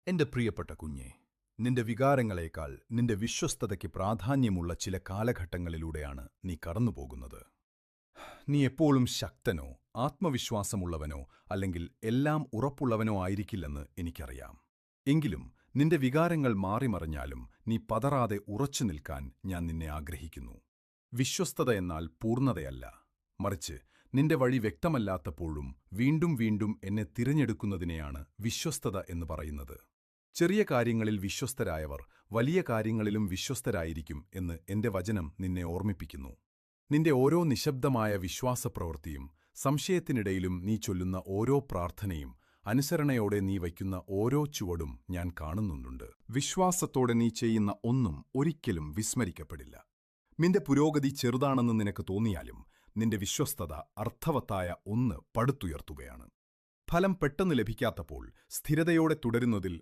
എന്റെ പ്രിയപ്പെട്ട കുഞ്ഞേ, നിന്റെ വികാരങ്ങളേക്കാൾ നിന്റെ വിശ്വസ്തതയ്ക്ക് പ്രാധാന്യമുള്ള ചില കാലഘട്ടങ്ങളിലൂടെയാണ് നീ കടന്നുപോകുന്നത്. നീ എപ്പോഴും ശക്തനോ ആത്മവിശ്വാസമുള്ളവനോ അല്ലെങ്കിൽ എല്ലാം ഉറപ്പുള്ളവനോ ആയിരിക്കില്ലെന്ന് എനിക്കറിയാം. എങ്കിലും നിന്റെ വികാരങ്ങൾ മാറിമറിഞ്ഞാലും നീ പതറാതെ ഉറച്ചു നിൽക്കാൻ ഞാൻ നിന്നെ ആഗ്രഹിക്കുന്നു. വിശ്വസ്തത എന്നാൽ പൂർണ്ണതയല്ല, മറിച്ച് നിന്റെ വഴി വ്യക്തമല്ലാത്തപ്പോഴും വീണ്ടും വീണ്ടും എന്നെ തിരഞ്ഞെടുക്കുന്നതിനെയാണ് വിശ്വസ്തത എന്ന് പറയുന്നത്. ചെറിയ കാര്യങ്ങളിൽ വിശ്വസ്തരായവർ വലിയ കാര്യങ്ങളിലും വിശ്വസ്തരായിരിക്കും എന്ന് എന്റെ വചനം നിന്നെ ഓർമ്മിപ്പിക്കുന്നു. നിന്റെ ഓരോ നിശബ്ദമായ വിശ്വാസപ്രവൃത്തിയും, സംശയത്തിനിടയിലും നീ ചൊല്ലുന്ന ഓരോ പ്രാർത്ഥനയും, അനുസരണയോടെ നീ വയ്ക്കുന്ന ഓരോ ചുവടും ഞാൻ കാണുന്നുണ്ട്. വിശ്വാസത്തോടെ നീ ചെയ്യുന്ന ഒന്നും ഒരിക്കലും വിസ്മരിക്കപ്പെടില്ല. നിന്റെ പുരോഗതി ചെറുതാണെന്ന് നിനക്ക് തോന്നിയാലും നിന്റെ വിശ്വസ്തത അർത്ഥവത്തായ ഒന്ന് പടുത്തുയർത്തുകയാണ്. ഫലം പെട്ടെന്ന് ലഭിക്കാത്തപ്പോൾ സ്ഥിരതയോടെ തുടരുന്നതിൽ